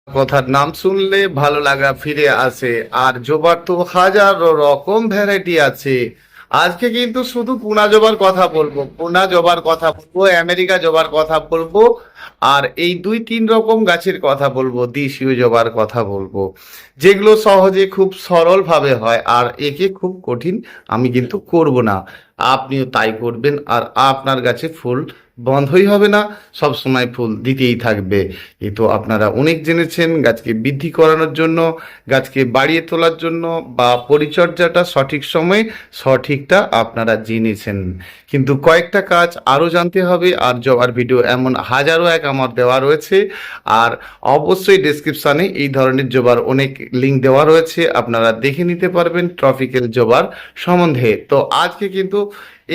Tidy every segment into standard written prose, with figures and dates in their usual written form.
কথার নাম শুনলে ভালো লাগা ফিরে আসে। আর জবার তো হাজারো রকম ভ্যারাইটি আছে। আজকে কিন্তু শুধু পুনা জবার কথা বলবো, পুনা জবার কথা বলবো, আমেরিকা জবার কথা বলবো। আর এই দুই তিন রকম গাছের কথা বলবো, দেশীয় জবার কথা বলবো, যেগুলো সহজে খুব সরল ভাবে হয়। আর একে খুব কঠিন আমি কিন্তু করব না, আপনিও তাই করবেন। আর আপনার গাছে ফুল বন্ধই হবে না, সব সময় ফুল দিতেই থাকবে। এই তো আপনারা অনেক জেনেছেন গাছকে বৃদ্ধি করানোর জন্য, গাছকে বাড়িয়ে তোলার জন্য, বা পরিচর্যাটা সঠিক সময়ে সঠিকটা আপনারা জেনেছেন। কিন্তু কয়েকটা কাজ আরও জানতে হবে। আর জবার ভিডিও এমন হাজারো এক আমার দেওয়া রয়েছে। আর অবশ্যই ডেসক্রিপশানে এই ধরনের জবার অনেক লিঙ্ক দেওয়া রয়েছে, আপনারা দেখে নিতে পারবেন ট্রপিক্যাল জবার সম্বন্ধে। তো আজকে কিন্তু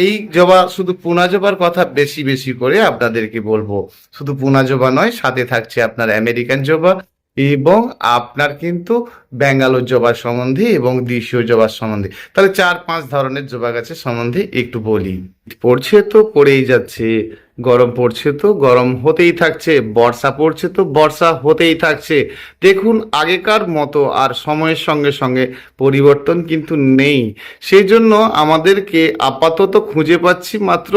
এই জবা, শুধু পুনা জবার কথা বেশি বেশি করে আপনাদেরকে বলবো। শুধু পুনা জবা নয়, সাথে থাকছে আপনার আমেরিকান জবা, এবং আপনার কিন্তু ব্যাঙ্গালোর জবার সম্বন্ধে এবং দেশীয় জবার সম্বন্ধে। তাহলে 4-5 ধরনের জবা গাছের সম্বন্ধে একটু বলি। পড়ছে তো পড়েই যাচ্ছে, গরম পড়ছে তো গরম হতেই থাকছে, বর্ষা পড়ছে তো বর্ষা হতেই থাকছে। দেখুন, আগেকার মতো আর সময়ের সঙ্গে সঙ্গে পরিবর্তন কিন্তু নেই। সেই জন্য আমাদেরকে আপাতত খুঁজে পাচ্ছি মাত্র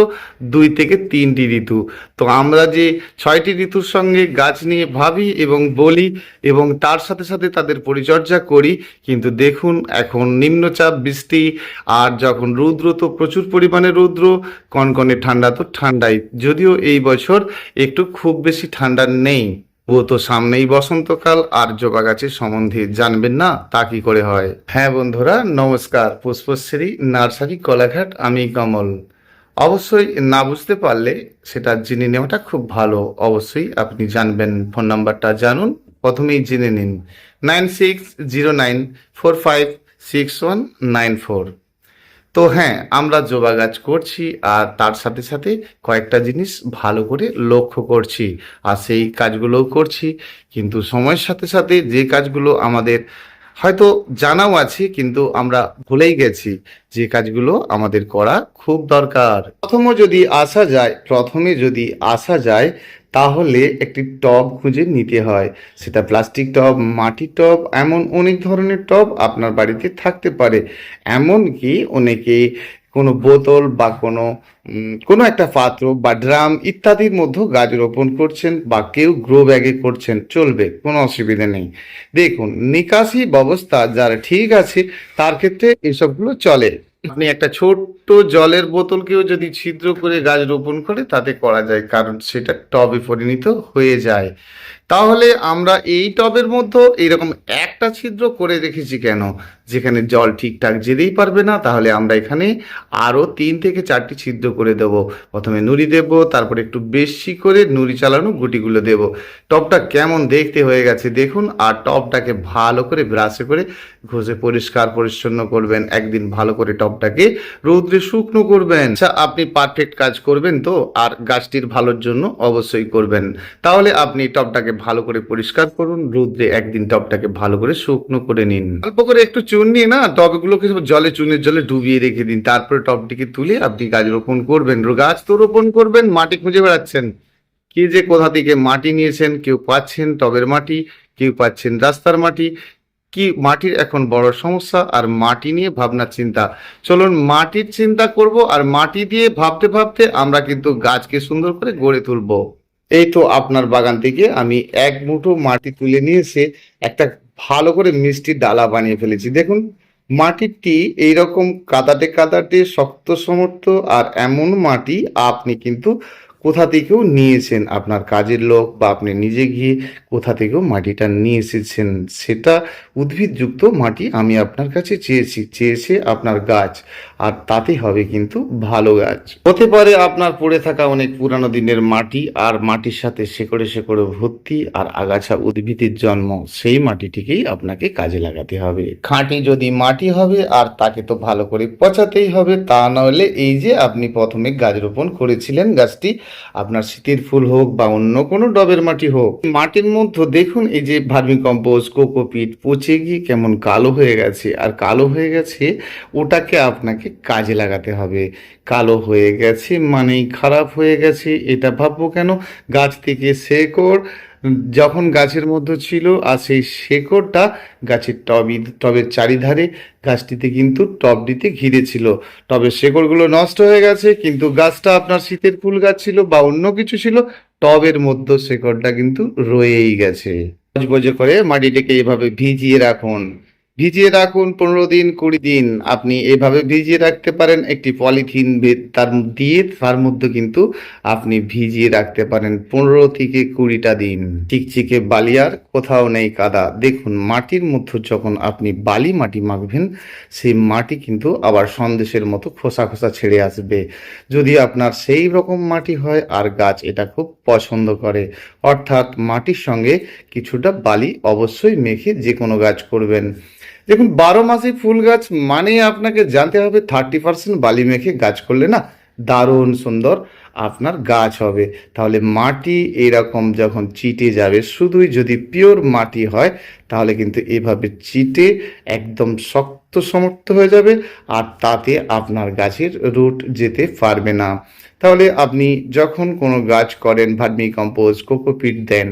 2 থেকে 3টি ঋতু। তো আমরা যে 6টি ঋতুর সঙ্গে গাছ নিয়ে ভাবি এবং বলি, এবং তার সাথে সাথে তাদের পরিচর্যা করি, কিন্তু দেখুন এখন নিম্নচাপ বৃষ্টি, আর যখন রৌদ্র তো প্রচুর পরিমাণে রৌদ্র, কনকনে ঠান্ডা তো ঠান্ডাই। যদিও এই বছর একটু খুব বেশি ঠান্ডা নেই। ও তো সামনেই বসন্তকাল, আর জবা গাছের সম্বন্ধে জানবেন না তা কি করে হয়? হ্যাঁ বন্ধুরা, নমস্কার। পুষ্পশ্রী নার্সারি কোলাঘাট, আমি কমল। অবশ্যই না বুঝতে পারলে সেটা জেনে নেওয়াটা খুব ভালো। অবশ্যই আপনি জানবেন, ফোন নাম্বারটা জানুন, প্রথমেই জেনে নিন। 9609456194। তো হ্যাঁ, আমরা জবা গাছ করছি, আর তার সাথে সাথে কয়েকটা জিনিস ভালো করে লক্ষ্য করছি, আর সেই কাজগুলোও করছি। কিন্তু সময়ের সাথে সাথে যে কাজগুলো আমাদের হয়তো জানাও আছে, কিন্তু আমরা ভুলেই গেছি, যে কাজগুলো আমাদের করা খুব দরকার। প্রথমে যদি আসা যায়, তাহলে একটি টব খুঁজে নিতে হয়। সেটা প্লাস্টিক টব, মাটির টব, এমন অনেক ধরনের টব আপনার বাড়িতে থাকতে পারে। এমনকি অনেকে কোনো বোতল বা কোনো একটা পাত্র বা ড্রাম ইত্যাদির মধ্যেও গাছ রোপণ করছেন, বা কেউ গ্রো ব্যাগে করছেন, চলবে, কোনো অসুবিধা নেই। দেখুন, নিকাশি ব্যবস্থা যার ঠিক আছে, তার ক্ষেত্রে এসবগুলো চলে। আপনি একটা ছোট্ট জলের বোতলকেও যদি ছিদ্র করে গাছ রোপণ করে, তাতে করা যায়, কারণ সেটা টবে পরিণত হয়ে যায়। তাহলে আমরা এই টবের মধ্যে এইরকম একটা ছিদ্র করে রেখেছি কেন? যেখানে জল ঠিকঠাক যেতেই পারবে না, তাহলে আমরা এখানে আরও 3 থেকে 4টি ছিদ্র করে দেব। প্রথমে নুড়ি দেব, তারপর একটু বেশি করে নুড়ি চালানো গুটিগুলো দেব। টবটা কেমন দেখতে হয়ে গেছে দেখুন। আর টবটাকে ভালো করে ব্রাশে করে ঘষে পরিষ্কার পরিচ্ছন্ন করবেন। একদিন ভালো করে টবটাকে রৌদ্রে শুকনো করবেন। আচ্ছা, আপনি পারফেক্ট কাজ করবেন তো? আর গাছটির ভালোর জন্য অবশ্যই করবেন। তাহলে আপনি টবটাকে ভালো করে পরিষ্কার করুন, রৌদ্রে একদিন টবটাকে ভালো করে শুকনো করে নিন। অল্প করে একটু চুন নিয়ে না, টবগুলোকে চুনের জলে ডুবিয়ে রেখে দিন। তারপরে টবটিকে তুলে আপনি গাছ রোপণ করবেন। গাছ তো রোপণ করবেন, মাটি খুঁজে বেড়াচ্ছেন। কি যে কোথা থেকে মাটি নিয়েছেন, কেউ পাচ্ছেন টবের মাটি, কেউ পাচ্ছেন রাস্তার মাটি। কি মাটির এখন বড় সমস্যা, আর মাটি নিয়ে ভাবনা চিন্তা। চলুন মাটির চিন্তা করব, আর মাটি দিয়ে ভাবতে ভাবতে আমরা কিন্তু গাছকে সুন্দর করে গড়ে তুলবো। এই তো আপনার বাগান থেকে আমি এক মুঠো মাটি তুলে নিয়ে এসে একটা ভালো করে মিষ্টি ডালা বানিয়ে ফেলেছি। দেখুন, মাটিটি এইরকম কাদাটে কাদাটে শক্ত সমর্থ, আর এমন মাটি আপনি কিন্তু কোথা থেকেও নিয়েছেন, আপনার কাজের লোক বা আপনি নিজে গিয়ে কোথা থেকেও মাটিটা নিয়ে এসেছেন। সেটা উদ্ভিদযুক্ত মাটি আমি আপনার কাছে চেয়েছে আপনার গাছ, আর তাতে হবে কিন্তু ভালো গাছ। হতে পারে আপনার পড়ে থাকা অনেক পুরানো দিনের মাটি, আর মাটির সাথে শেকড়ে শেকড়ে ভর্তি আর আগাছা উদ্ভিদের জন্ম। সেই মাটিটিকেই আপনাকে কাজে লাগাতে হবে। খাঁটি যদি মাটি হবে, আর তাকে তো ভালো করে পচাতেই হবে। তা নাহলে এই যে আপনি প্রথমে গাছ রোপণ করেছিলেন, গাছটি আপনার শীতের ফুল হোক বা অন্য কোনো ডবের মাটি হোক, মাটির মধ্যে দেখুন এই যে ভার্মি কম্পোস্ট, কোকোপিট পচে গিয়ে কেমন কালো হয়ে গেছে। আর কালো হয়ে গেছে, ওটাকে আপনাকে কাজে লাগাতে হবে। কালো হয়ে গেছে মানেই খারাপ হয়ে গেছে, এটা ভাববো কেন? গাছ থেকে শেকড় যখন গাছের মধ্যে ছিল আর সেই শেকড়টা গাছের টবের চারিধারে গাছটিতে কিন্তু টবটিতে ঘিরে ছিল। টবের শেকড়গুলো নষ্ট হয়ে গেছে, কিন্তু গাছটা আপনার শীতের ফুল গাছ ছিল বা অন্য কিছু ছিল, টবের মধ্যে শেকড়টা কিন্তু রয়েই গেছে। বজবজে করে মাটিটাকে এভাবে ভিজিয়ে রাখুন। ভিজিয়ে রাখুন 15 দিন 20 দিন। আপনি এভাবে ভিজিয়ে রাখতে পারেন একটি পলিথিন তার দিয়ে, তার মধ্যে কিন্তু আপনি ভিজিয়ে রাখতে পারেন 15 থেকে 20টা দিন। চিকচিকে বালি আর কোথাও নেই কাদা। দেখুন মাটির মধ্যে যখন আপনি বালি মাটি মাখবেন, সেই মাটি কিন্তু আবার সন্দেশের মতো খোসা খোসা ছেড়ে আসবে। যদি আপনার সেই রকম মাটি হয় আর গাছ এটা খুব পছন্দ করে, অর্থাৎ মাটির সঙ্গে কিছুটা বালি অবশ্যই মেখে যে কোনো গাছ করবেন। দেখুন 12 মাসে ফুল গাছ মানে আপনাকে জানতে হবে 30% বালি মেখে গাছ করলে না দারুণ সুন্দর আপনার গাছ হবে। তাহলে মাটি এরকম যখন চিটে যাবে, শুধুই যদি পিওর মাটি হয় তাহলে কিন্তু এভাবে চিটে একদম শক্ত সমর্থ হয়ে যাবে, আর তাতে আপনার গাছের রুট যেতে পারবে না। তাহলে আপনি যখন কোনো গাছ করেন, ভার্মি কম্পোস্ট কোকোপিট দেন,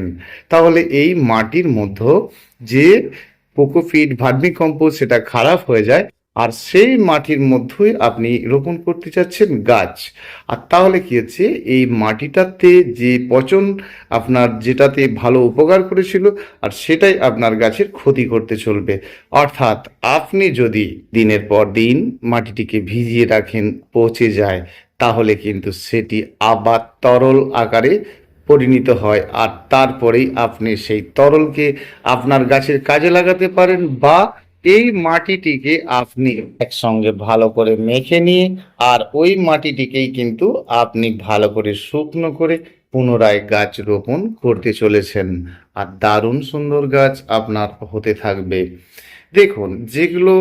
তাহলে এই মাটির মধ্যে যে কোকোপিট ভার্মি কম্পোস্ট সেটা খারাপ হয়ে যায়, আর সেই মাটির মধ্যেই আপনি রোপণ করতে চাচ্ছেন গাছ। আর তাহলে কি হচ্ছে, এই মাটিটাতে যে পচন আপনার যেটাতে ভালো উপকার করেছিল, আর সেটাই আপনার গাছের ক্ষতি করতে চলবে। অর্থাৎ আপনি যদি দিনের পর দিন মাটিটিকে ভিজিয়ে রাখেন, পচে যায়, তাহলে কিন্তু সেটি আবার তরল আকারে পরিণত হয়, আর তারপরেই আপনি সেই তরলকে আপনার গাছের কাজে লাগাতে পারেন, বা এই মাটিটিকে আপনি একসঙ্গে ভালো করে মেখে নিয়ে আর ওই মাটিটিকেই কিন্তু আপনি ভালো করে শুকনো করে পুনরায় গাছ রোপণ করতে চলেছেন, আর দারুণ সুন্দর গাছ আপনার হতে থাকবে। দেখুন যেগুলো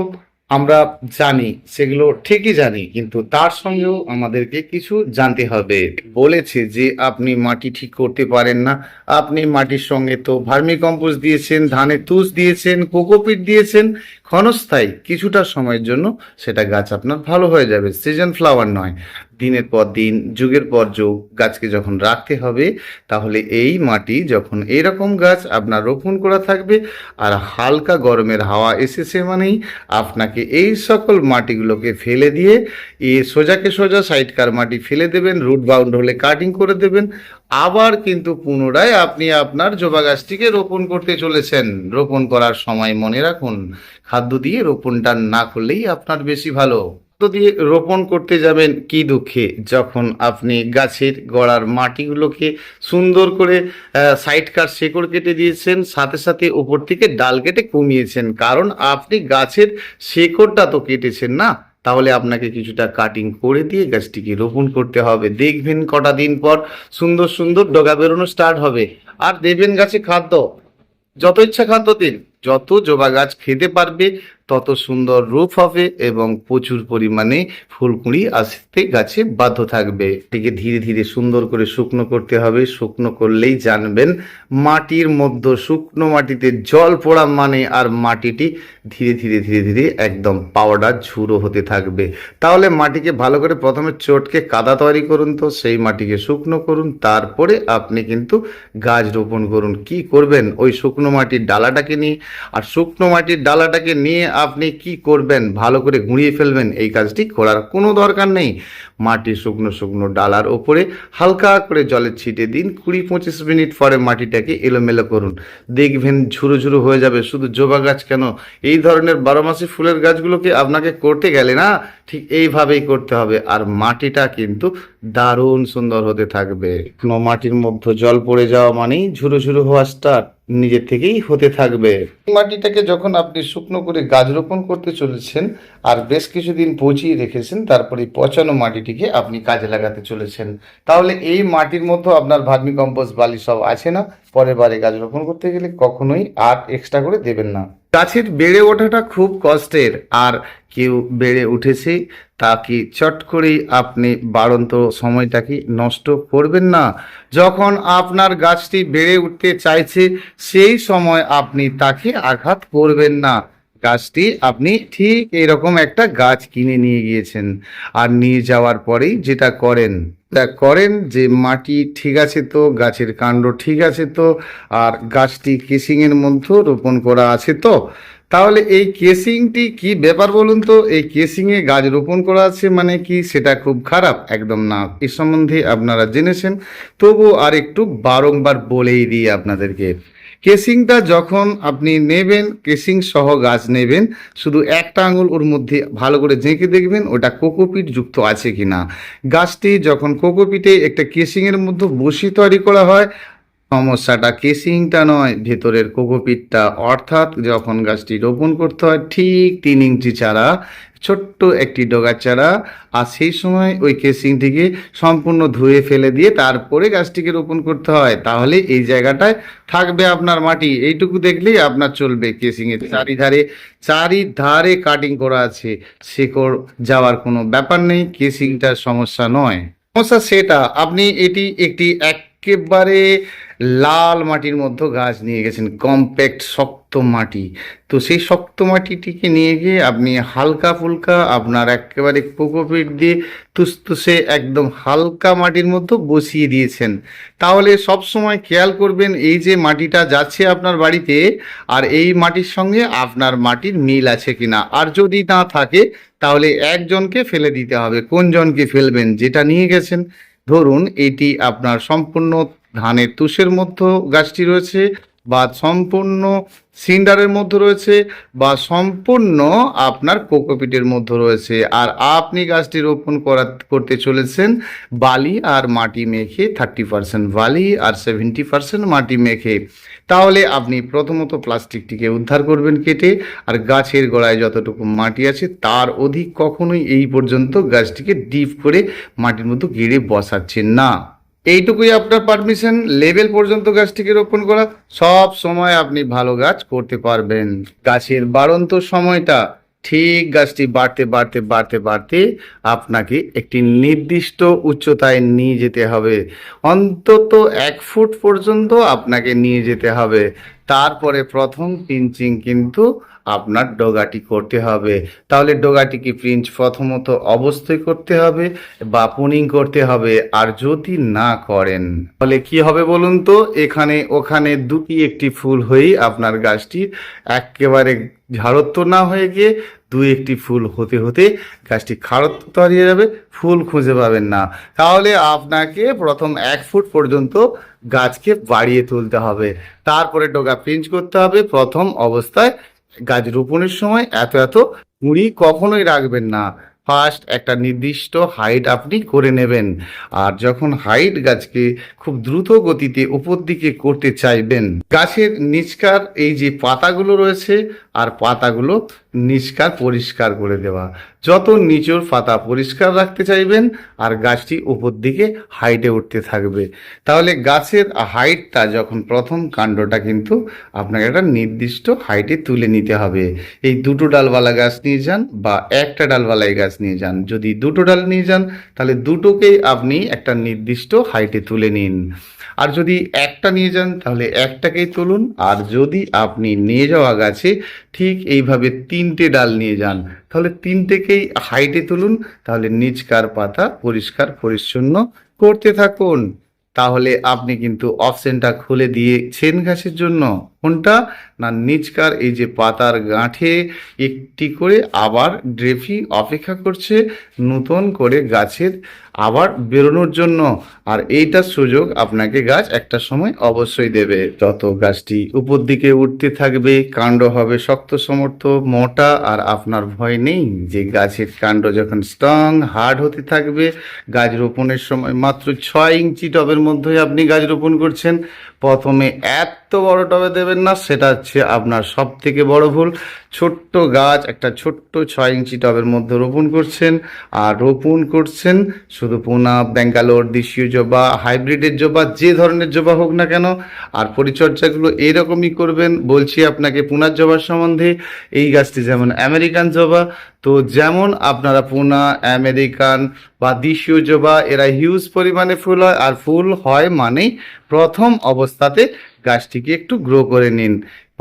আমরা জানি সেগুলো ঠিকই জানি, কিন্তু তার সঙ্গেও আমাদেরকে কিছু জানতে হবে। বলেছে যে আপনি মাটি ঠিক করতে পারেন না, আপনি মাটির সঙ্গে তো ভার্মি কম্পোস্ট দিয়েছেন, ধানের তুষ দিয়েছেন, কোকোপিট দিয়েছেন, ক্ষণস্থায়ী কিছুটা সময়ের জন্য সেটা গাছ আপনার ভালো হয়ে যাবে, সিজন ফ্লাওয়ার নয়। দিনের পর দিন যুগের পর যুগ গাছকে যখন রাখতে হবে, তাহলে এই মাটি যখন এরকম গাছ আপনার রোপণ করা থাকবে, আর হালকা গরমের হাওয়া এসেছে মানেই আপনাকে এই সকল মাটিগুলোকে ফেলে দিয়ে সোজাকে সোজা সাইডকার মাটি ফেলে দেবেন, রুট বাউন্ড হলে কাটিং করে দেবেন, আবার কিন্তু পুনরায় আপনি আপনার জবা গাছটিকে রোপণ করতে চলেছেন। রোপণ করার সময় মনে রাখুন, খাদ্য দিয়ে রোপণটা না করলেই আপনার বেশি ভালো। দিয়ে রোপণ করতে যাবেন কি দুঃখে, যখন আপনি গাছের গোড়ার মাটিগুলোকে সুন্দর করে সাইডকার শেকড় কেটে দিয়েছেন, সাথে সাথে উপর থেকে ডাল কেটে কমিয়েছেন, কারণ আপনি গাছের শেকড়টা তো কেটেছেন না। তাহলে আপনাকে কিছুটা কাটিং করে দিয়ে গাছটিকে রোপণ করতে হবে। দেখবেন কটা দিন পর সুন্দর সুন্দর ডগা বেরোনো স্টার্ট হবে। আর দেবেন গাছে খাদ্য, যত ইচ্ছা খাদ্য দিন, যত জবা গাছ খেতে পারবে তত সুন্দর রূপ হবে এবং প্রচুর পরিমাণে ফুলকুঁড়ি আসতে গাছে বাধ্য থাকবে। এটিকে ধীরে ধীরে সুন্দর করে শুকনো করতে হবে। শুকনো করলেই জানবেন মাটির মধ্যে শুকনো মাটিতে জল পড়া মানে, আর মাটিটি ধীরে ধীরে ধীরে ধীরে একদম পাউডার ঝুড়ো হতে থাকবে। তাহলে মাটিকে ভালো করে প্রথমে চটকে কাদা তৈরি করুন, তো সেই মাটিকে শুকনো করুন, তারপরে আপনি কিন্তু গাছ রোপণ করুন। কি করবেন, ওই শুকনো মাটির ডালাটাকে নিয়ে, আর শুকনো মাটির ডালাটাকে নিয়ে আপনি কি করবেন, ভালো করে গুঁড়িয়ে ফেলবেন। এই কাজটি করার কোনো দরকার নেই। মাটি শুকনো শুকনো ডালার ওপরে হালকা করে জলের ছিটে দিন, 20-25 মিনিট পরে মাটিটাকে এলোমেলো করুন, দেখবেন ঝুরো ঝুরো হয়ে যাবে। শুধু জবা গাছ কেন, এই ধরনের 12 মাসি ফুলের গাছগুলোকে আপনাকে করতে গেলে না ঠিক এইভাবেই করতে হবে, আর মাটিটা কিন্তু দারুণ সুন্দর হতে থাকবে। কোনো মাটির মধ্যে জল পড়ে যাওয়া মানেই ঝুরো ঝুরো হওয়া স্টার্ট নিজের থেকেই হতে থাকবে। মাটিটাকে যখন আপনি শুকনো করে গাছ রোপণ করতে চলেছেন আর বেশ কিছুদিন পচিয়ে রেখেছেন, তারপরে পচানো মাটিটিকে আপনি কাজে লাগাতে চলেছেন, তাহলে এই মাটির মধ্যে আপনার ভার্মি কম্পোস্ট বালি সব আছে না, পরের বারে গাছ রোপণ করতে গেলে কখনোই আর এক্সট্রা করে দেবেন না। গাছের বেড়ে ওঠাটা খুব কষ্টের, আর কেউ বেড়ে উঠেছে তাকে চট করেই আপনি বাড়ন্ত সময়টাকে নষ্ট করবেন না। যখন আপনার গাছটি বেড়ে উঠতে চাইছে সেই সময় আপনি তাকে আঘাত করবেন না। গাছটি আপনি ঠিক এরকম একটা গাছ কিনে নিয়ে গিয়েছেন, আর নিয়ে যাওয়ার পরেই যেটা করেন যে মাটি ঠিক আছে তো, গাছের কাণ্ড ঠিক আছে তো, আর গাছটি কেসিংয়ের মধ্যে রোপণ করা আছে তো। তাহলে এই কেসিংটি কি ব্যাপার বলুন তো? এই কেসিংয়ে গাছ রোপণ করা আছে মানে কি সেটা খুব খারাপ? একদম না। এ সম্বন্ধে আপনারা জেনেছেন, তবু আর একটু বারংবার বলেই দিই আপনাদেরকে। কেসিংটা যখন আপনি নেবেন, কেসিং সহ গাছ নেবেন, শুধু একটা আঙুল ওর মধ্যে ভালো করে ঝেঁকে দেখবেন ওটা কোকোপিট যুক্ত আছে কিনা। গাছটি যখন কোকোপিটে একটা কেসিংয়ের মধ্যে বসি তৈরি করা হয়, সমস্যাটা কেসিংটা নয়, ভেতরের কোকোপিটটা। অর্থাৎ যখন গাছটি রোপণ করতে হয় ঠিক 3 ইঞ্চি চারা, ছোট্ট একটি ডগার চারা, আর সেই সময় ওই কেসিংটিকে সম্পূর্ণ ধুয়ে ফেলে দিয়ে তারপরে গাছটিকে রোপণ করতে হয়। তাহলে এই জায়গাটায় থাকবে আপনার মাটি, এইটুকু দেখলেই আপনার চলবে। কেসিংয়ের চারিধারে কাটিং করা আছে, শিকড় যাওয়ার কোনো ব্যাপার নেই, কেসিংটার সমস্যা নয়। সমস্যা সেটা আপনি একটি একেবারে লাল মাটির মধ্যে গাছ নিয়ে গেছেন, কম্প্যাক্ট শক্ত মাটি। তো সেই শক্ত মাটিটিকে নিয়ে গিয়ে আপনি হালকা ফুলকা আপনার একেবারে কোকোপিট দিয়ে তুসতুসে একদম হালকা মাটির মধ্যে বসিয়ে দিয়েছেন। তাহলে সব সময় খেয়াল করবেন এই যে মাটিটা যাচ্ছে আপনার বাড়িতে, আর এই মাটির সঙ্গে আপনার মাটির মিল আছে কিনা। আর যদি না থাকে তাহলে একজনকে ফেলে দিতে হবে। কোন জনকে ফেলবেন? যেটা নিয়ে গেছেন। ধরুন এটি আপনার সম্পূর্ণ ধানের তুষের মধ্যে গাছটি রয়েছে, বা সম্পূর্ণ সিন্ডারের মধ্যে রয়েছে, বা সম্পূর্ণ আপনার কোকোপিটের মধ্যে রয়েছে, আর আপনি গাছটি রোপণ করতে চলেছেন বালি আর মাটি মেখে, 30% বালি আর 70% মাটি মেখে। তাহলে আপনি প্রথমত প্লাস্টিকটিকে উদ্ধার করবেন কেটে, আর গাছের গোড়ায় যতটুকু মাটি আছে তার অধিক কখনোই এই পর্যন্ত গাছটিকে ডিপ করে মাটির মধ্যে গেড়ে বসাচ্ছেন না। এইটুকুই আপনার পারমিশন। লেভেল পর্যন্ত গাছটিকে রোপণ করা, সব সময় আপনি ভালো গাছ করতে পারবেন। গাছের বাড়ন্ত সময়টা ঠিক গাছটি বাড়তে বাড়তে বাড়তে বাড়তে আপনাকে একটি নির্দিষ্ট উচ্চতায় নিয়ে যেতে হবে। অন্তত 1 ফুট পর্যন্ত আপনাকে নিয়ে যেতে হবে। তারপরে প্রথম পিঞ্চিং কিন্তু আপনার ডগাটি করতে হবে। তাহলে ডগাটিকে পিঞ্চ প্রথমত অবশ্যই করতে হবে, বা পুনিং করতে হবে। আর যদি না করেন তাহলে কি হবে বলুন তো? এখানে ওখানে দুটি একটি ফুল হয়েই আপনার গাছটি একেবারে ঝাড়ত্ব না হয়ে গিয়ে 2 একটি ফুল হতে হতে গাছটি খাড়ত্ব তৈরি যাবে, ফুল খুঁজে পাবেন না। তাহলে আপনাকে প্রথম 1 ফুট পর্যন্ত গাছকে বাড়িয়ে তুলতে হবে, তারপরে ডগা পিঞ্চ করতে হবে। প্রথম অবস্থায় গাছ রোপণের সময় এত এত কুঁড়ি কখনোই রাখবেন না। ফার্স্ট একটা নির্দিষ্ট হাইট আপনি করে নেবেন, আর যখন হাইট গাছকে খুব দ্রুত গতিতে উপর দিকে করতে চাইবেন, গাছের নিচকার এই যে পাতাগুলো রয়েছে, আর পাতাগুলো নিচকার পরিষ্কার করে দেওয়া। যত নিচের পাতা পরিষ্কার রাখতে চাইবেন, আর গাছটি উপর দিকে হাইটে উঠতে থাকবে। তাহলে গাছের হাইটটা যখন প্রথম কাণ্ডটা কিন্তু আপনাকে একটা নির্দিষ্ট হাইটে তুলে নিতে হবে। এই 2টো ডালওয়ালা গাছ নিয়ে যান, বা একটা ডালওয়ালাই গাছ নিয়ে যান। যদি 2টো ডাল নিয়ে যান তাহলে দুটোকেই আপনি একটা নির্দিষ্ট হাইটে তুলে নিন। আর যদি একটা নিয়ে যান তাহলে একটাকেই তুলুন। আর যদি আপনি নিয়ে যাওয়া গাছে ঠিক এইভাবে 3টে ডাল নিয়ে যান তাহলে 3টেকেই হাইটে তুলুন। তাহলে নিচকার পাতা পরিষ্কার পরিচ্ছন্ন করতে থাকুন। তাহলে আপনি কিন্তু অপশনটা খুলে দিয়েছেন গাছের জন্য। কোনটা? না, নিচকার এই যে পাতার গাঁঠে একটি করে আবার ড্রেফি অপেক্ষা করছে নতুন করে গাছের আবার বেরোনোর জন্য। আর এইটার সুযোগ আপনাকে গাছ একটা সময় অবশ্যই দেবে। যত গাছটি উপর দিকে উঠতে থাকবে, কাণ্ড হবে শক্ত সমর্থ মোটা, আর আপনার ভয় নেই যে গাছের কাণ্ড যখন স্ট্রং হার্ড হতে থাকবে। গাছ রোপণের সময় মাত্র 6 ইঞ্চি টবের মধ্যেই আপনি গাছ রোপণ করছেন। প্রথমে এত বড় টবে দেবেন না, সেটা হচ্ছে আপনার সব থেকে বড় ভুল। ছোট্ট গাছ একটা ছোট্ট 6 ইঞ্চি টবের মধ্যে রোপণ করছেন, আর রোপণ করছেন শুধু পুনা, ব্যাঙ্গালোর, দেশীয় জবা, হাইব্রিডের জবা, যে ধরনের জবা হোক না কেন। আর পরিচর্যাগুলো এইরকমই করবেন। বলছি আপনাকে পুনার জবার সম্বন্ধে, এই গাছটি যেমন আমেরিকান জবা, তো যেমন আপনারা পুনা, আমেরিকান বা দেশীয় জবা, এরা হিউজ পরিমাণে ফুল হয়। আর ফুল হয় মানেই প্রথম অবস্থাতে গাছটিকে একটু গ্রো করে নিন।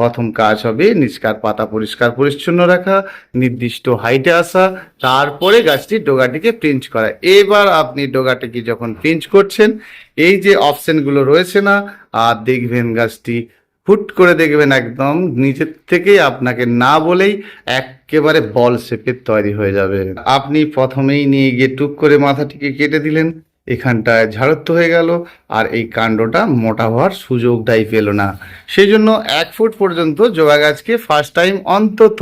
প্রথম কাজ হবে নিচকার পাতা পরিষ্কার পরিচ্ছন্ন রাখা, নির্দিষ্ট হাইটে আসা, তারপরে গাছটির ডগাটিকে পিঞ্চ করা। এবার আপনি ডগাটিকে যখন পিঞ্চ করছেন, এই যে অপশনগুলো রয়েছে না, আর দেখবেন গাছটি হুট করে দেখবেন একদম নিচের থেকেই আপনাকে না বলেই একেবারে বল শেপের তৈরি হয়ে যাবে। আপনি প্রথমেই নিয়ে গিয়ে টুক করে মাথাটিকে কেটে দিলেন, এখানটায় ঝাড়ত্ব হয়ে গেল, আর এই কাণ্ডটা মোটা হওয়ার সুযোগটাই পেল না। সেই জন্য 1 ফুট পর্যন্ত জবা গাছকে ফার্স্ট টাইম অন্তত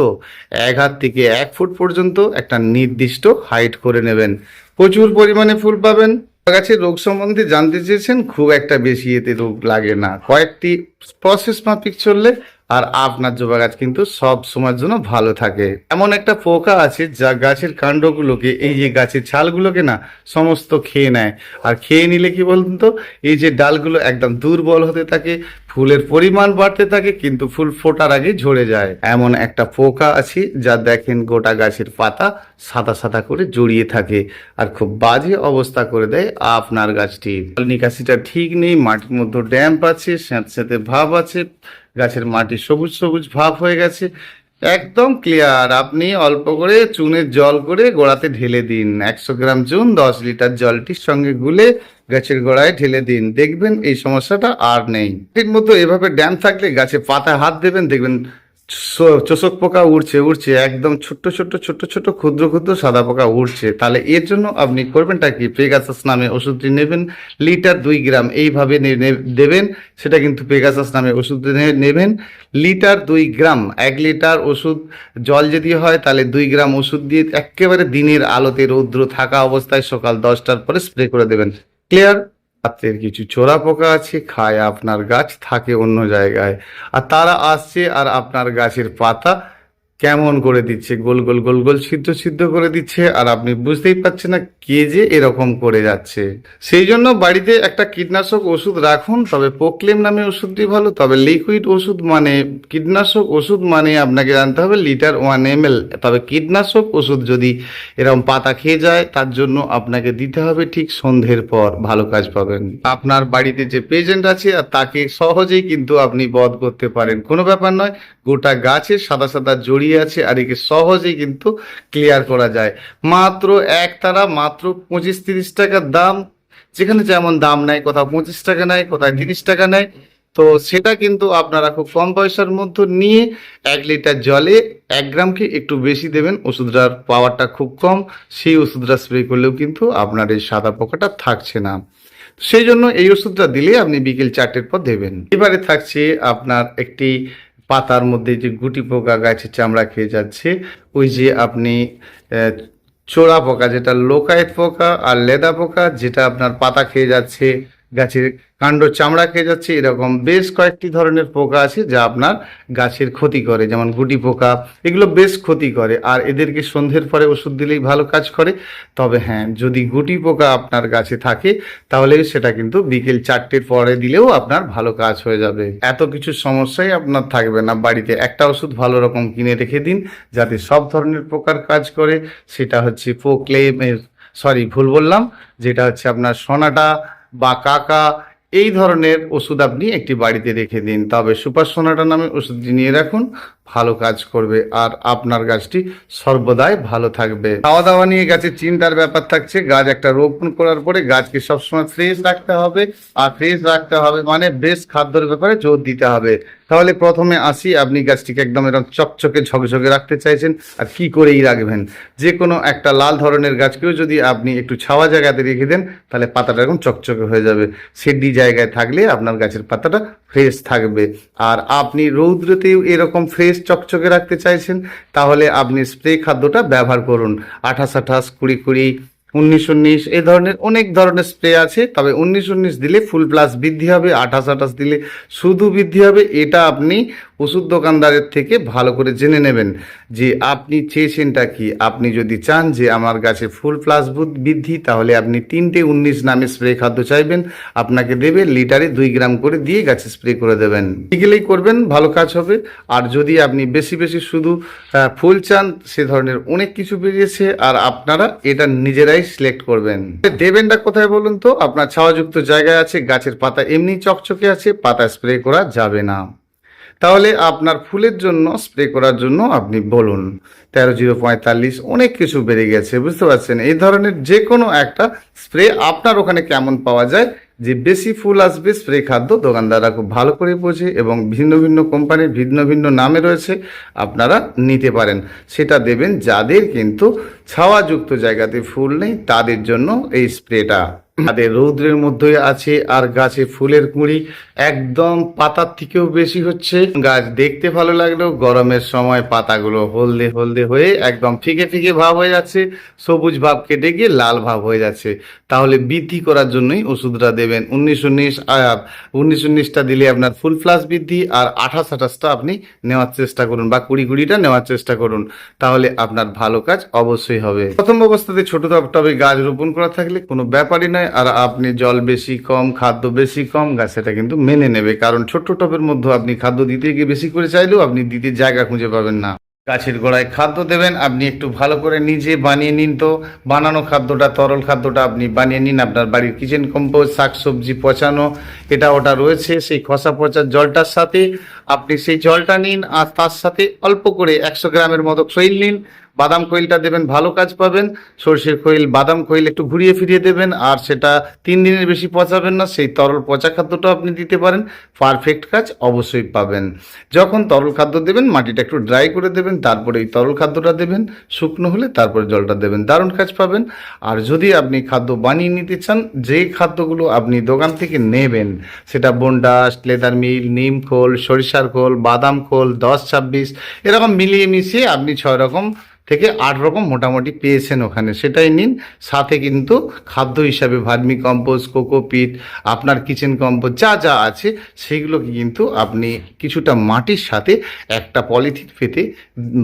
1 হাত থেকে 1 ফুট পর্যন্ত একটা নির্দিষ্ট হাইট করে নেবেন। প্রচুর পরিমাণে ফুল পাবেন। জবা গাছের রোগ সম্বন্ধে জানতে চেয়েছেন, খুব একটা বেশি এতে রোগ লাগে না, কয়েকটি প্রসেস মাফিক চললে আর আপনার জবা গাছ কিন্তু সব সময়ের জন্য ভালো থাকে। এমন একটা পোকা আছে যা গাছের কাণ্ডগুলোকে, এই যে গাছের ছালগুলোকে না সমস্ত খেয়ে নেয়। আর খেয়ে নিলে কি বলুন তো, এই যে ডালগুলো একদম দুর্বল হতে থাকে, ফুলের পরিমাণ বাড়তে থাকে, কিন্তু ফুল ফোটার আগে ঝরে যায়। এমন একটা পোকা আছে যা দেখেন গোটা গাছের পাতা সাদা সাদা করে জড়িয়ে থাকে আর খুব বাজে অবস্থা করে দেয় আপনার গাছটি। জল নিকাশিটা ঠিক নেই, মাটির মধ্যে ড্যাম্প আছে, স্যাঁতস্যাঁতে ভাব আছে, গাছের মাটি সবুজ সবুজ ভাব হয়ে গেছে, একদম ক্লিয়ার। আপনি অল্প করে চুনের জল করে গোড়াতে ঢেলে দিন, 100 গ্রাম চুন 10 লিটার জলটির সঙ্গে গুলে গাছের গোড়ায় ঢেলে দিন, দেখবেন এই সমস্যাটা আর নেই। এর মতো এভাবে ড্যাম থাকলে গাছে পাতায় হাত দেবেন, দেখবেন চোষক পোকা উড়ছে উড়ছে, একদম ছোট্ট ছোট্ট ছোট্ট ছোট্ট ক্ষুদ্র ক্ষুদ্র সাদা পোকা উড়ছে। তাহলে এর জন্য আপনি করবেনটা কি, পেগাসাস নামে ওষুধটি নেবেন, লিটার 2 গ্রাম এইভাবে দেবেন। সেটা কিন্তু পেগাসাস নামে ওষুধ নেবেন, লিটার 2 গ্রাম। 1 লিটার ওষুধ জল যদি হয় তাহলে 2 গ্রাম ওষুধ দিয়ে একেবারে দিনের আলোতে রৌদ্র থাকা অবস্থায় সকাল 10টার পরে স্প্রে করে দেবেন। ক্লিয়ার? রাত্রের কিছু চোরা পোকা আছে, খায় আপনার গাছ, থাকে অন্য জায়গায়, আর তারা আসছে আর আপনার গাছের পাতা কেমন করে দিচ্ছে, গোল গোল গোল গোল ছিদ্র ছিদ্র করে দিচ্ছে, আর আপনি বুঝতেই পারছেন না কে যে এরকম করে যাচ্ছে। সেই জন্য বাড়িতে একটা কীটনাশক ওষুধ রাখুন, তবে প্রোক্লেম নামে ওষুধটি ভালো। তবে লিকুইড ওষুধ মানে কীটনাশক ওষুধ মানে আপনাকে জানতে হবে লিটার 1 ml। তবে কীটনাশক ওষুধ যদি এরকম পাতা খেয়ে যায়, তার জন্য আপনাকে দিতে হবে ঠিক সন্ধ্যের পর, ভালো কাজ পাবেন। আপনার বাড়িতে যে পেশেন্ট আছে আর তাকে সহজেই কিন্তু আপনি বধ করতে পারেন, কোনো ব্যাপার নয়। গোটা গাছে সাদা সাদা জড়িয়ে আছে, আর একে সহজেই কিন্তু ক্লিয়ার করা যায়। মাত্র একতারা, মাত্র 25-30 টাকার দাম। যেখানে যেমন দাম নেয়, কোথাও 25 টাকা নেয়, কোথাও 30 টাকা নেয়। তো সেটা কিন্তু আপনারা খুব কম পয়সার মধ্যে নিয়ে 1 লিটার জলে 1 গ্রামকে একটু বেশি দেবেন, ওষুধটার পাওয়ারটা খুব কম, সেই ওষুধটা স্প্রে করলেও কিন্তু আপনার এই সাদা পোকাটা থাকছে না। সেই জন্য এই ওষুধটা দিলে আপনি বিকেল 4টের পর দেবেন। এবারে থাকছে আপনার একটি পাতার মধ্যে যে গুটি পোকা গাছের চামড়া খেয়ে যাচ্ছে, ওই যে আপনি চোরা পোকা, যেটা লোকায়েত পোকা, আর লেদা পোকা যেটা আপনার পাতা খেয়ে যাচ্ছে, গাছের কাণ্ড চামড়া খেয়ে যাচ্ছে, এরকম বেশ কয়েকটি ধরনের পোকা আছে যা আপনার গাছের ক্ষতি করে। যেমন গুটি পোকা, এগুলো বেশ ক্ষতি করে, আর এদেরকে সন্ধ্যের পরে ওষুধ দিলেই ভালো কাজ করে। তবে হ্যাঁ, যদি গুটি পোকা আপনার গাছে থাকে তাহলে সেটা কিন্তু বিকেল 4টের পরে দিলেও আপনার ভালো কাজ হয়ে যাবে। এত কিছু সমস্যাই আপনার থাকবে না। বাড়িতে একটা ওষুধ ভালো রকম কিনে রেখে দিন যাতে সব ধরনের পোকার কাজ করে। সেটা হচ্ছে প্রোক্লেমের, সরি ভুল বললাম, যেটা হচ্ছে আপনার সোনাটা বা কাকা, এই ধরনের ওষুধ আপনি একটি বাড়িতে রেখে দিন। তবে সুপার সোনাটা নামে ওষুধটি নিয়ে রাখুন, ভালো কাজ করবে, আর আপনার গাছটি সর্বদাই ভালো থাকবে। খাওয়া দাওয়া নিয়ে গাছের চিন্তার ব্যাপার থাকছে। গাছ একটা রোপণ করার পরে গাছকে সবসময় ফ্রেশ রাখতে হবে, আর ফ্রেশ রাখতে হবে মানে বেশ খাদ্যের ব্যাপারে জোর দিতে হবে। তাহলে প্রথমে আসি, আপনি গাছটিকে একদম এরকম চকচকে ঝকঝকে রাখতে চাইছেন, আর কি করেই রাখবেন। যে কোনো একটা লাল ধরনের গাছকেও যদি আপনি একটু ছাওয়া জায়গাতে রেখে দেন, তাহলে পাতাটা এরকম চকচকে হয়ে যাবে। সেডি জায়গায় থাকলে আপনার গাছের পাতাটা ফ্রেশ থাকবে। আর আপনি রৌদ্রতেও এরকম ফ্রেশ চকচকে রাখতে চাইছেন, তাহলে আপনি স্প্রে খাদ্যটা ব্যবহার করুন। 28-28, 20-20, 19-19, এই ধরনের অনেক ধরনের স্প্রে আছে। তবে 19-19 দিলে ফুল প্লাস বৃদ্ধি হবে, 28-28 দিলে শুধু বৃদ্ধি হবে। এটা আপনি ওষুধ দোকানদারের থেকে ভালো করে জেনে নেবেন যে আপনি চেয়েছেনটা কি। আপনি যদি চান যে আমার গাছে ফুল প্লাস বৃদ্ধি, তাহলে আপনি 3টে-19 নামে স্প্রে খাদ্য চাইবেন, আপনাকে দেবে লিটারে 2 গ্রাম করে দিয়ে গাছে স্প্রে করে দেবেন। বিকেলেই করবেন, ভালো কাজ হবে। আর যদি আপনি বেশি বেশি শুধু ফুল চান, সে ধরনের অনেক কিছু বেরিয়েছে, আর আপনারা এটা নিজেরাই সিলেক্ট করবেন। দেবেনটা কোথায় বলুন তো? আপনার ছাওয়াযুক্ত জায়গায় আছে, গাছের পাতা এমনি চকচকে আছে, পাতা স্প্রে করা যাবে না। তাহলে আপনার ফুলের জন্য স্প্রে করার জন্য আপনি বলুন 13,045 অনেক কিছু বেড়ে গেছে, বুঝতে পারছেন? এই ধরনের যে কোনো একটা স্প্রে আপনার ওখানে কেমন পাওয়া যায়, যে বেশি ফুল আসবে স্প্রে খাদ্য দোকানদাররা খুব ভালো করে বোঝে এবং ভিন্ন ভিন্ন কোম্পানির ভিন্ন ভিন্ন নামে রয়েছে, আপনারা নিতে পারেন। সেটা দেবেন যাদের কিন্তু ছাওয়াযুক্ত জায়গাতে ফুল নেই তাদের জন্য এই স্প্রেটা। তাদের রৌদ্রের মধ্যে আছে আর গাছে ফুলের কুঁড়ি একদম পাতার থেকেও বেশি হচ্ছে, গাছ দেখতে ভালো লাগলেও গরমের সময় পাতাগুলো হলদে হলদে হয়ে একদম ফিকে ফিকে ভাব হয়ে যাচ্ছে, সবুজ ভাব কেটে গিয়ে লাল ভাব হয়ে যাচ্ছে। তাহলে বৃদ্ধি করার জন্যই ওষুধটা দেবেন 19-19। 19-19টা দিলে আপনার ফুল ফ্লাস বৃদ্ধি, আর 28-28টা আপনি নেওয়ার চেষ্টা করুন বা 20-20টা নেওয়ার চেষ্টা করুন, তাহলে আপনার ভালো কাজ অবশ্যই হবে। প্রথম অবস্থাতে ছোট টবে গাছ রোপণ করা থাকলে কোনো ব্যাপারই নয়, আর আপনি জল বেশি কম খাদ্য বেশি কম গাছ সেটা কিন্তু মেনে নেবে, কারণ ছোট্ট টবের মধ্যে আপনি খাদ্য দিতে গিয়ে বেশি করে চাইলেও আপনি দিতে জায়গা খুঁজে পাবেন না। গাছের গোড়ায় খাদ্য দেবেন, আপনি একটু ভালো করে নিজে বানিয়ে নিন। তো বানানো খাদ্যটা, তরল খাদ্যটা আপনি বানিয়ে নিন। আপনার বাড়ির কিচেন কম্পোস্ট, শাকসবজি পচানো এটা ওটা রয়েছে, সেই খসা পচার জলটার সাথে আপনি সেই জলটা নিন, আর তার সাথে অল্প করে 100 গ্রামের মতো খৈল নিন। বাদাম খৈলটা দেবেন, ভালো কাজ পাবেন। সর্ষের খৈল, বাদাম খৈল একটু ঘুরিয়ে ফিরিয়ে দেবেন, আর সেটা 3 দিনের বেশি পচাবেন না। সেই তরল পচা খাদ্যটা আপনি দিতে পারেন, পারফেক্ট কাজ অবশ্যই পাবেন। যখন তরল খাদ্য দেবেন মাটিটা একটু ড্রাই করে দেবেন, তারপরে এই তরল খাদ্যটা দেবেন, শুকনো হলে তারপরে জলটা দেবেন, দারুণ কাজ পাবেন। আর যদি আপনি খাদ্য বানিয়ে নিতে চান, যেই খাদ্যগুলো আপনি দোকান থেকে নেবেন, সেটা বোনডাস্ট, লেদার মিল, নিম খোল, সরিষার খোল, বাদাম খোল, 10-26 এরকম মিলিয়ে মিশিয়ে আপনি 6 রকম থেকে 8 রকম মোটামুটি পেয়েছেন ওখানে, সেটাই নিন। সাথে কিন্তু খাদ্য হিসাবে ভার্মি কম্পোস্ট, কোকোপিট, আপনার কিচেন কম্পোস্ট যা যা আছে সেগুলোকে কিন্তু আপনি কিছুটা মাটির সাথে একটা পলিথিন পেতে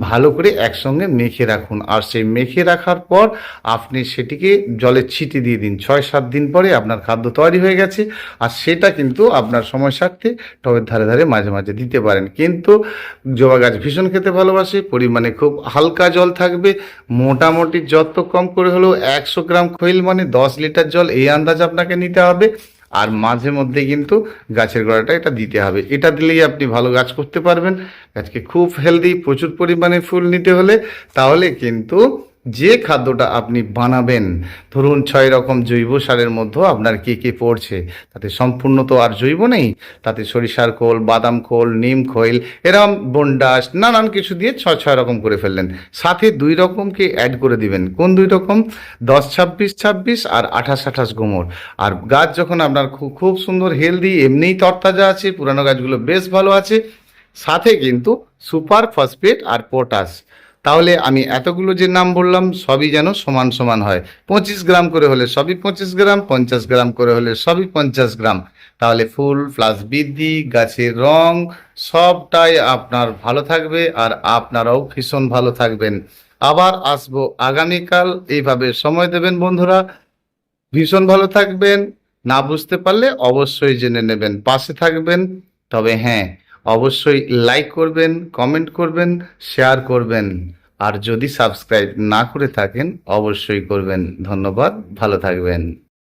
ভালো করে একসঙ্গে মেখে রাখুন। আর সেই মেখে রাখার পর আপনি সেটিকে জলে ছিটিয়ে দিয়ে দিন। 6-7 দিন পরে আপনার খাদ্য তৈরি হয়ে গেছে। আর সেটা কিন্তু আপনার সময় স্বার্থে টবের ধারে ধারে মাঝে মাঝে দিতে পারেন। কিন্তু জবা গাছ ভীষণ খেতে ভালোবাসে, পরিমাণে খুব হালকা জল থাকবে, মোটামুটি যত কম করে হলেও 100 গ্রাম খৈল মানে 10 লিটার জল, এই আন্দাজ আপনাকে নিতে হবে। আর মাঝে মধ্যে কিন্তু গাছের গোড়াটা এটা দিতে হবে। এটা দিলেই আপনি ভালো গাছ করতে পারবেন। গাছকে খুব হেলদি, প্রচুর পরিমাণে ফুল নিতে হলে তাহলে কিন্তু যে খাদ্যটা আপনি বানাবেন, ধরুন 6 রকম জৈব সারের মধ্যে আপনার কে কে পড়ছে, তাতে সম্পূর্ণ তো আর জৈব নেই, তাতে সরিষার খোল, বাদাম খোল, নিম খৈল, এরকম বন্ডাস নানান কিছু দিয়ে 6 রকম করে ফেললেন। সাথে 2 রকমকে অ্যাড করে দিবেন। কোন 2 রকম? 10-26-26 আর 28-28 গোমর। আর গাছ যখন আপনার খুব খুব সুন্দর হেলদি, এমনিই তরতাজা আছে, পুরানো গাছগুলো বেশ ভালো আছে, সাথে কিন্তু সুপার ফসফেট আর পটাশ। তাহলে আমি এতগুলো যে নাম বললাম সবই যেন সমান সমান হয়। 25 গ্রাম করে হলে সবই 25 গ্রাম, 50 গ্রাম করে হলে সবই 50 গ্রাম। তাহলে ফুল প্লাস বৃদ্ধি, গাছের রং সবটাই আপনার ভালো থাকবে, আর আপনারাও ভীষণ ভালো থাকবেন। আবার আসবো আগামীকাল, এইভাবে সময় দেবেন বন্ধুরা। ভীষণ ভালো থাকবেন। না বুঝতে পারলে অবশ্যই জেনে নেবেন, পাশে থাকবেন। তবে হ্যাঁ, অবশ্যই লাইক করবেন, কমেন্ট করবেন, শেয়ার করবেন। আর যদি সাবস্ক্রাইব না করে থাকেন অবশ্যই করবেন। ধন্যবাদ, ভালো থাকবেন।